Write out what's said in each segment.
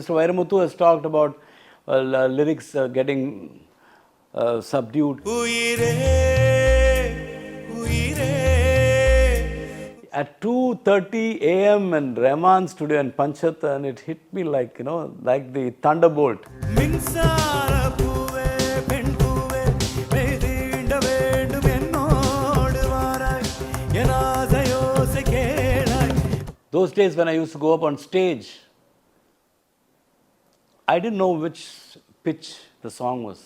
Mr. Vairamuthu has talked about lyrics getting subdued. At 2:30 a.m. in Rahman studio in Panchatha, and it hit me like, like the thunderbolt. Minsara those days when I used to go up on stage, I didn't know which pitch the song was.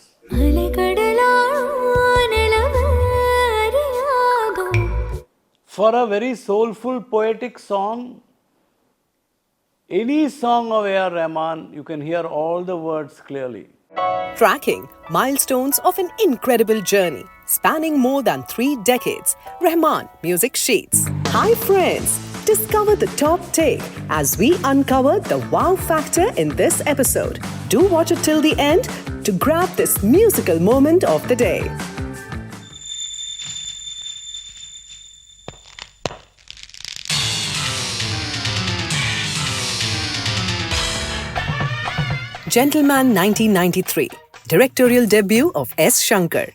For a very soulful, poetic song, any song of AR Rahman, you can hear all the words clearly. Tracking milestones of an incredible journey spanning more than 3 decades, Rahman Music Sheets. Hi friends, discover the top take as we uncover the wow factor in this episode. Do watch it till the end to grab this musical moment of the day. Gentleman 1993, directorial debut of S. Shankar.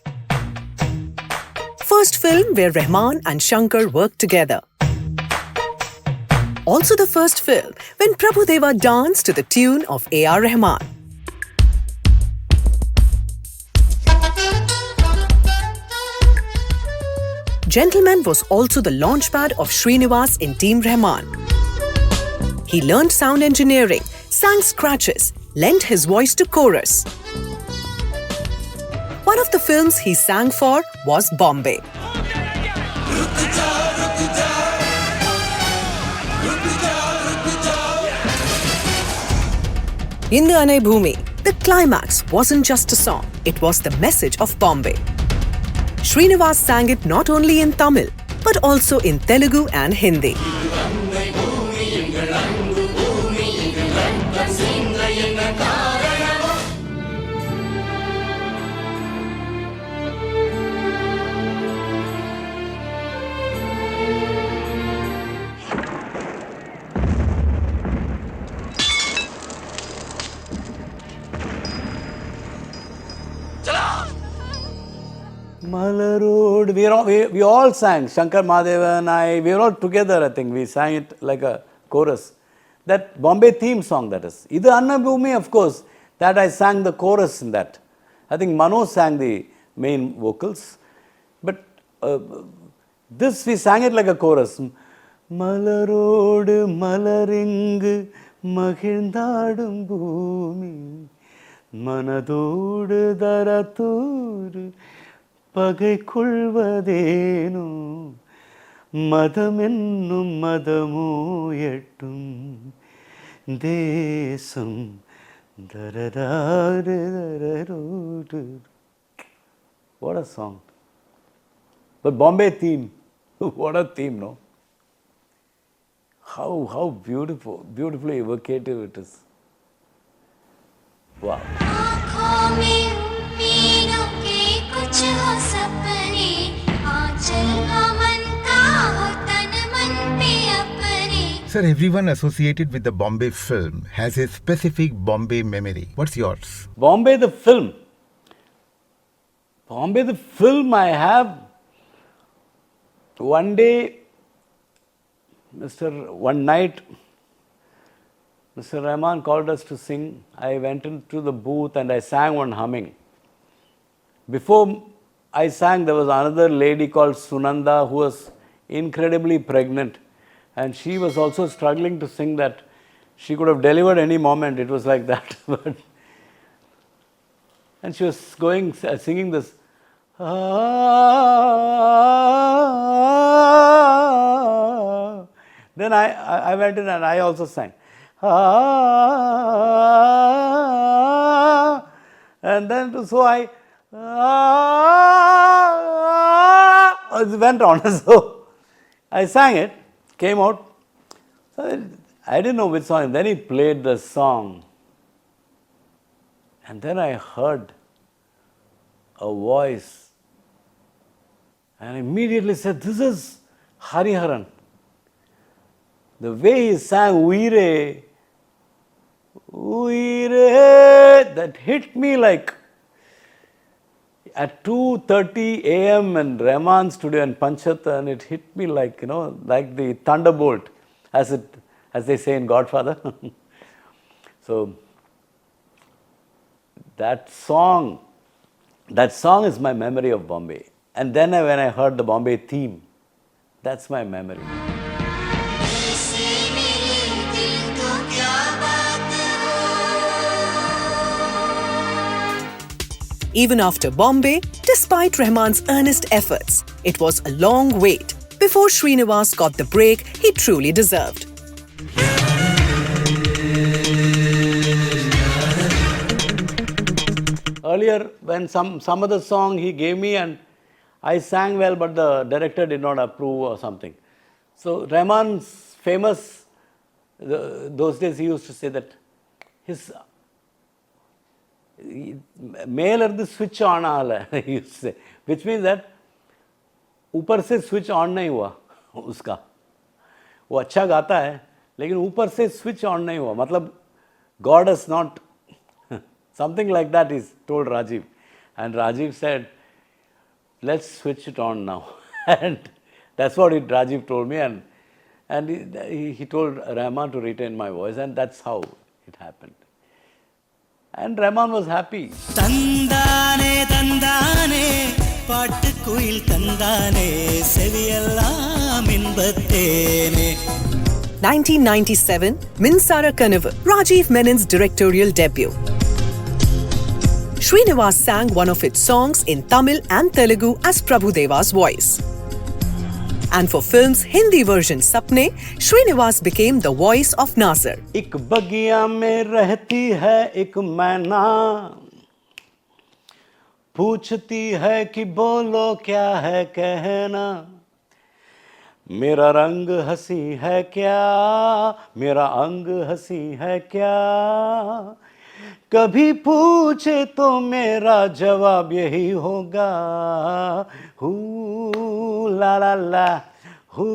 First film where Rahman and Shankar worked together. Also the first film when Prabhu Deva danced to the tune of AR Rahman. Gentleman was also the launchpad of Srinivas in Team Rahman. He learned sound engineering, sang scratches, lent his voice to chorus. One of the films he sang for was Bombay. Indane Bhumi, the climax wasn't just a song, it was the message of Bombay. Srinivas sang it not only in Tamil, but also in Telugu and Hindi. Malarod, we all sang, Shankar, Madheva and I, we were all together, I think. We sang it like a chorus. That Bombay theme song, that is. Idu Annabhumi, of course, that I sang the chorus in that. I think Mano sang the main vocals. But this, we sang it like a chorus. Malarod, Malaring, Mahindadum Bhumi, Manadodu Daratur, பகை கொள்வதேனோ மதமென்னும் மதமோ எட்டும் தேசம் தரராரு தரரோடு. What a song. But Bombay theme, what a theme, no? How beautifully evocative it is. Wow. Sir, everyone associated with the Bombay film has a specific Bombay memory. What's yours? Bombay the film. Bombay the film, I have one day, one night, Mr. Rahman called us to sing. I went into the booth and I sang one humming. Before I sang, there was another lady called Sunanda who was incredibly pregnant. And she was also struggling to sing that. She could have delivered any moment. It was like that. And she was singing this. Then I went in and I also sang. And then so I went on. So I sang it, came out. So I didn't know which song. Then he played the song. And then I heard a voice. And I immediately said, this is Hariharan. The way he sang Uire, Uire, that hit me like at 2:30 a.m. in Rahman studio in Panchata, and it hit me like, like the thunderbolt, as they say in Godfather. So that song is my memory of Bombay. And then when I heard the Bombay theme, that's my memory. Even after Bombay, despite Rahman's earnest efforts, it was a long wait before Srinivas got the break he truly deserved. Earlier, when some other song he gave me and I sang well, but the director did not approve or something. So Rahman's famous, those days he used to say that his male the switch on he used to say, which means that ऊपर से switch on नहीं हुआ उसका, वो अच्छा गाता है लेकिन ऊपर से switch on नहीं हुआ, मतलब God has not, something like that is told Rajiv, and Rajiv said, let's switch it on now. And that's what Rajiv told me, and he told Rahman to retain my voice, and that's how it happened. And Rahman was happy. Tandane, tandane, pattukuil tandane, seviyallam inbattene. 1997, Minsara Kanavu, Rajiv Menon's directorial debut. Srinivas sang one of its songs in Tamil and Telugu as Prabhu Deva's voice. And for film's Hindi version Sapnay, Srinivas became the voice of Nasser. एक बगिया में रहती है एक मैना, पूछती है कि बोलो क्या है कहना, मेरा रंग हंसी है क्या, मेरा अंग हंसी है क्या, कभी पूछे तो मेरा जवाब यही होगा, हू ला ला ला, हू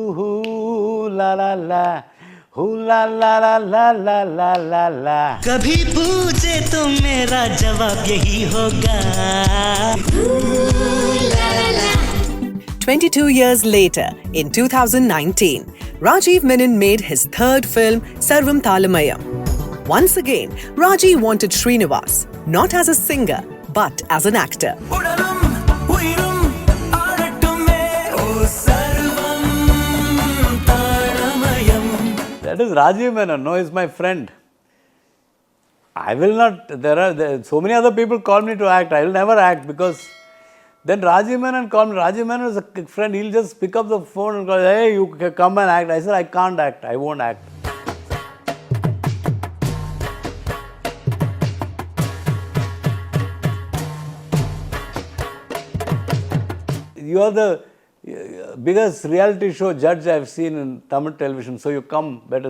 ला ला ला, हू ला ला ला ला ला ला ला ला, कभी पूछे तो मेरा जवाब यही होगा, हू ला ला ला. 22 years later, in 2019, Rajiv Menon made his third film, Sarvam Thaala Mayam. Once again, Rajiv wanted Srinivas, not as a singer, but as an actor. That is Rajiv Menon, no, he's my friend. I will not, there so many other people call me to act, I will never act, because then Rajiv Menon called me. Rajiv Menon is a friend, he'll just pick up the phone and go, hey, you come and act. I said, I can't act, I won't act. You are the biggest reality show judge I've seen in Tamil television, so you come better.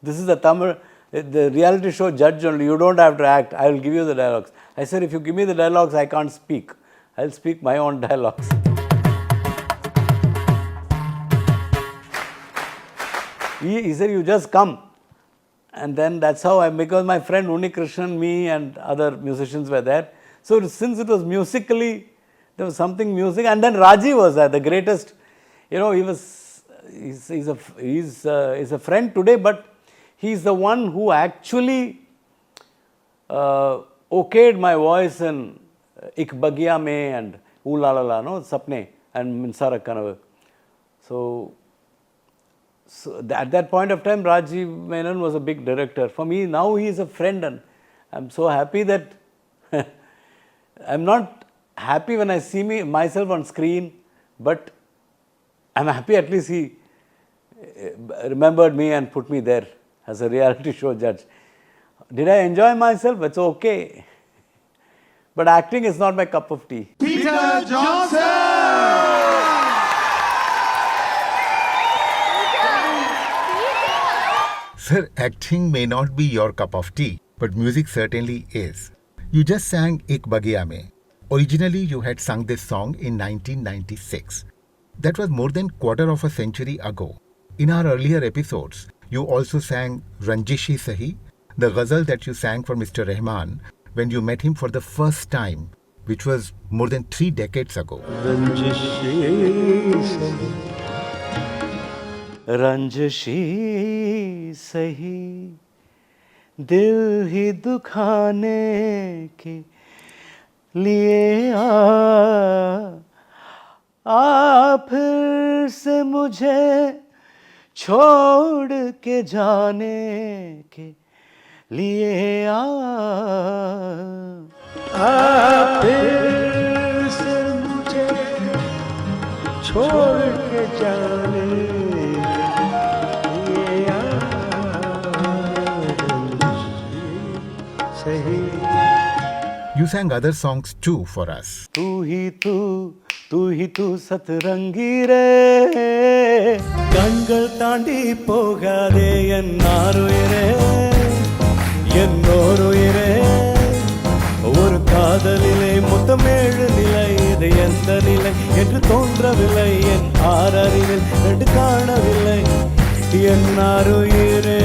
This is the reality show judge only, you don't have to act, I will give you the dialogues. I said, if you give me the dialogues, I can't speak. I'll speak my own dialogues. He said, you just come. And then that's how because my friend Uni Krishnan, me and other musicians were there. So since it was musically, there was something music, and then Rajiv was there, the greatest. He's a friend today, but he's the one who actually okayed my voice in Ik Bagiya Mein and Ooh La La La, no, Sapnay and Minsara Kanavu. So at that point of time, Rajiv Menon was a big director. For me, now he is a friend, and I'm so happy that I'm not happy when I see myself on screen, but I'm happy at least he remembered me and put me there as a reality show judge. Did I enjoy myself? It's okay. But acting is not my cup of tea. Peter Johnson! Sir, acting may not be your cup of tea, but music certainly is. You just sang Ik Bagiya Mein. Originally, you had sung this song in 1996. That was more than quarter of a century ago. In our earlier episodes, you also sang Ranjishi Sahi, The ghazal that you sang for Mr. Rahman when you met him for the first time, which was more than 3 decades ago. रंजशी सही दिल ही दुखाने के लिए आ फिर से मुझे छोड़ के जाने के लिए फिर से मुझे छोड़ के जाने के लिए सही. You sang other songs too for us. तू ही तू सतरंगी रे கண்கள் தாண்டி போகாதே என்னாருயிரே என்னோருயிரே ஒரு காதலிலே மொத்தம் 7 நிலை இது எந்த நிலை என்று தோன்றவில்லை என் ஆறறிவில் ரெண்டு காணவில்லை என்னாருயிரே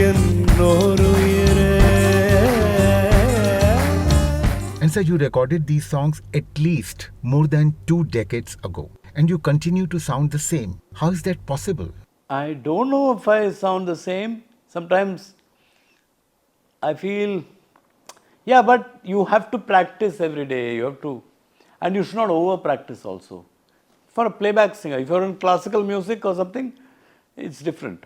என்னோருயிரே. And so you recorded these songs at least more than 2 decades ago. And you continue to sound the same. How is that possible? I don't know if I sound the same. Sometimes I feel, yeah, but you have to practice every day. You have to, and you should not over practice also. For a playback singer, if you're in classical music or something, it's different.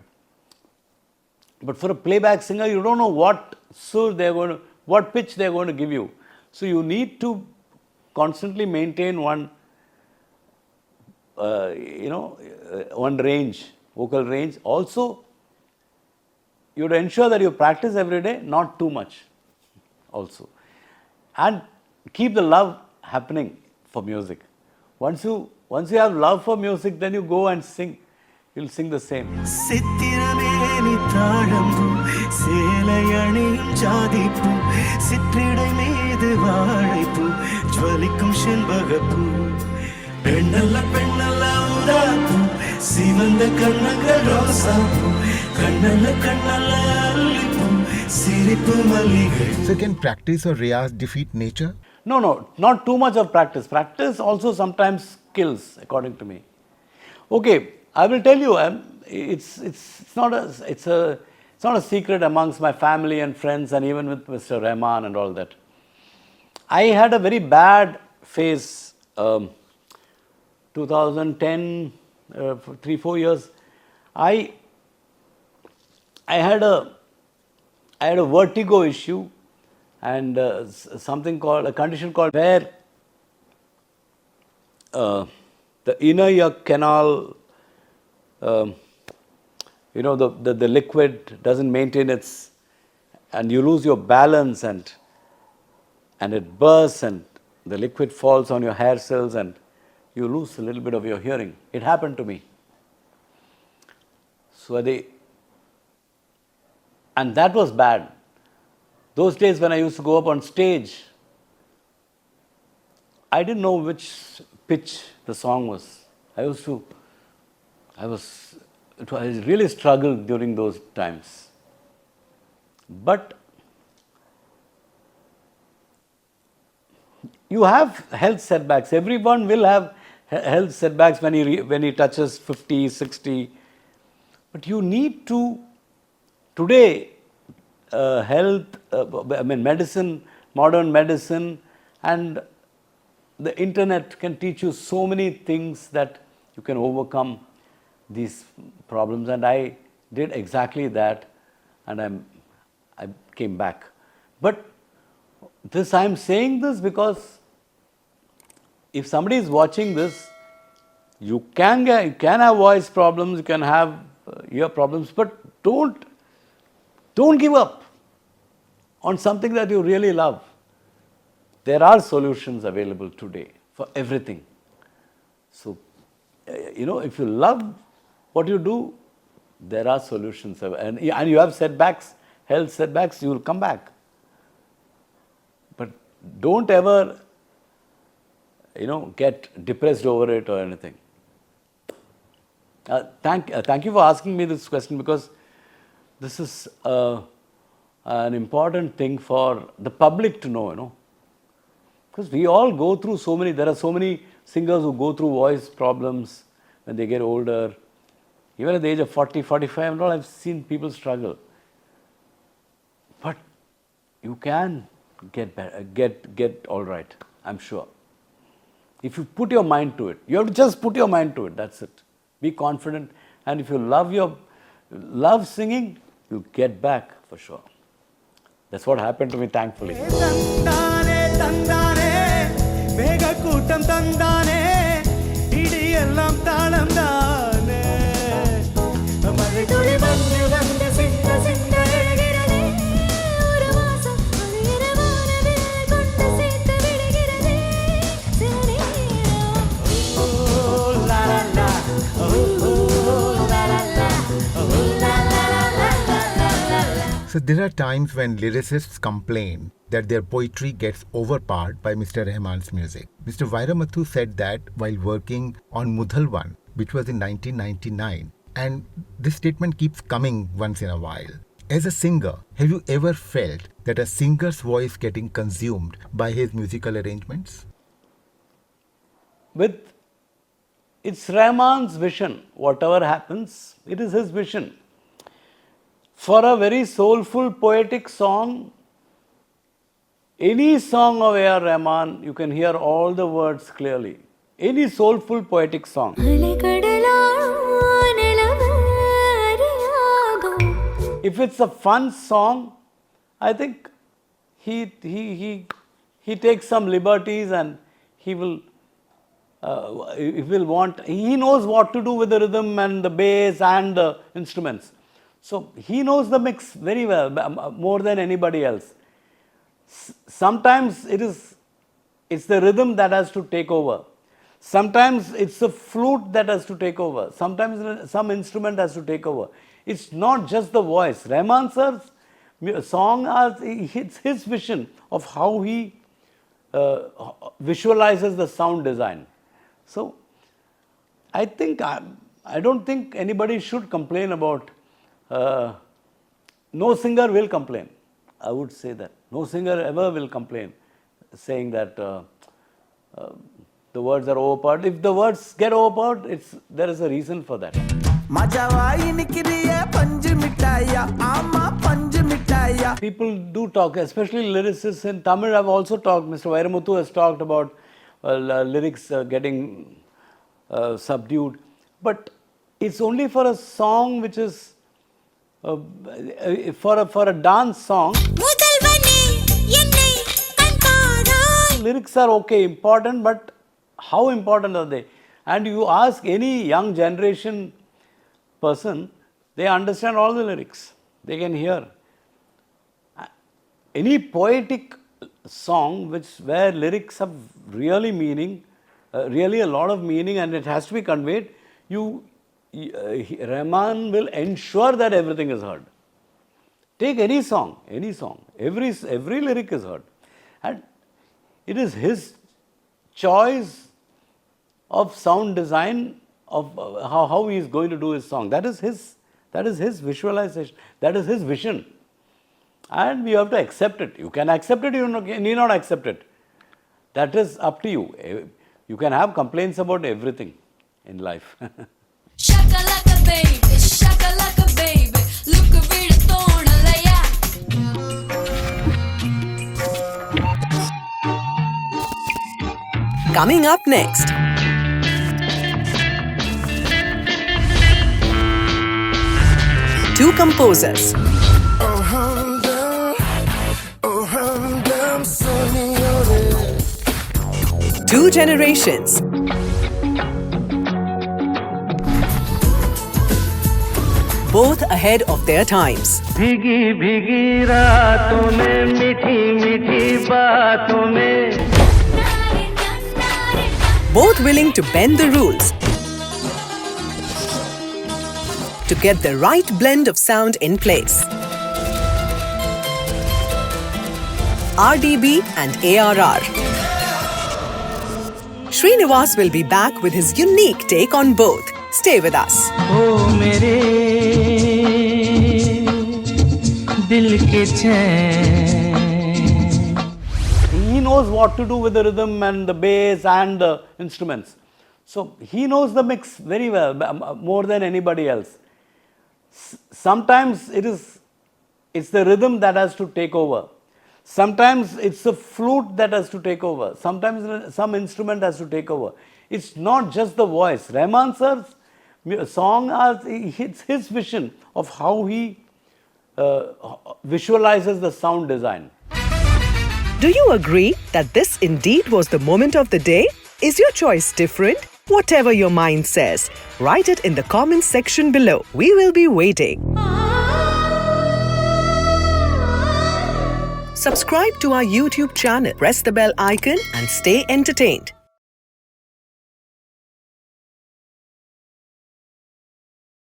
But for a playback singer, you don't know what sur they're going to, what pitch they're going to give you. So you need to constantly maintain one, one range, vocal range. Also, you have to ensure that you practice every day, not too much also. And keep the love happening for music. Once you have love for music, then you go and sing. You'll sing the same. சித்திரமேனி தாழம்பூ சேலையணியும் ஜாதிப்பூ சிற்றிடை மீது வாழைப்பூ ஜுவலிக்கும் செண்பகப்பூ பெண்ணல்ல பெண்ணல்ல ஊதாப்பூ சிவந்த கண்ணங்கள் ரோசாப்பூ கண்ணல்ல கண்ணல்ல அல்லிப்பூ சிரிப்பு மல்லிகை. So can practice or riyaz defeat nature? No, not too much of practice. Practice also sometimes kills, according to me. Okay, I will tell you, it's not a secret amongst my family and friends and even with Mr. Rahman and all that. I had a very bad phase, 2010, 3-4 years. I had a vertigo issue and a condition called where the inner ear canal, the liquid doesn't maintain its, and you lose your balance and it bursts and the liquid falls on your hair cells and you lose a little bit of your hearing. It happened to me. And that was bad. Those days when I used to go up on stage, I didn't know which pitch the song was. I really struggled during those times. But you have health setbacks. Everyone will have health setbacks when he touches 50, 60. But you need to, today, medicine, modern medicine and the internet can teach you so many things that you can overcome these problems, and I did exactly that, and I came back. But I am saying this because if somebody is watching this, you can have voice problems, you can have ear problems, but don't give up on something that you really love. There are solutions available today for everything. So, if you love what you do, there are solutions. And you have setbacks, health setbacks, you will come back. But don't ever, get depressed over it or anything. Thank you for asking me this question, because this is an important thing for the public to know, Because we all go through there are so many singers who go through voice problems when they get older. Even at the age of 40, 45 and all, I've seen people struggle. But you can get better, get all right, I'm sure. If you put your mind to it, you have to just put your mind to it, that's it. Be confident, and if you love singing, you'll get back for sure. That's what happened to me, thankfully. So there are times when lyricists complain that their poetry gets overpowered by Mr. Rahman's music. Mr. Vairamuthu said that while working on Mudhalwan, which was in 1999, and this statement keeps coming once in a while. As a singer, have you ever felt that a singer's voice getting consumed by his musical arrangements? It's Rahman's vision. Whatever happens, it is his vision. For a very soulful, poetic song, any song of AR Rahman, you can hear all the words clearly. Any soulful, poetic song. If it's a fun song, I think he takes some liberties, and he knows what to do with the rhythm and the bass and the instruments. So he knows the mix very well, more than anybody else. Sometimes it's the rhythm that has to take over. Sometimes it's the flute that has to take over. Sometimes some instrument has to take over. It's not just the voice. Rahman sir's song, it's his vision of how he visualizes the sound design. So I don't think anybody should complain about. No singer will complain. I would say that. No singer ever will complain, saying that the words are overpowered. If the words get overpowered, there is a reason for that. People do talk, especially lyricists in Tamil have also talked. Mr. Vairamuthu has talked about lyrics getting subdued. But it's only for a song which is for a dance song. Lyrics are okay, important, but how important are they? And you ask any young generation person, they understand all the lyrics. They can hear. Any poetic song where lyrics have really meaning, really a lot of meaning, and it has to be conveyed, Rahman will ensure that everything is heard. Take any song, every lyric is heard. And it is his choice of sound design, of how he is going to do his song. That is his visualization. That is his vision. And we have to accept it. You can accept it, you need not accept it. That is up to you. You can have complaints about everything in life. Shakalaka baby, look a bit tonalaya. Coming up next. Two composers. Two generations. Both ahead of their times. भीगी भीगी रातों में मीठी मीठी बातों में Both willing to bend the rules to get the right blend of sound in place. RDB and ARR. Srinivas will be back with his unique take on both. Stay with us. ओ मेरे दिल के चैन. He knows what to do with the rhythm and the bass and the instruments. So he knows the mix very well, more than anybody else. Sometimes it's the rhythm that has to take over. Sometimes it's the flute that has to take over. Sometimes some instrument has to take over. It's not just the voice. Rahman sir's song, it's his vision of how he visualizes the sound design. Do you agree that this indeed was the moment of the day? Is your choice different? Whatever your mind says, write it in the comments section below. We will be waiting. Subscribe to our YouTube channel, press the bell icon and stay entertained.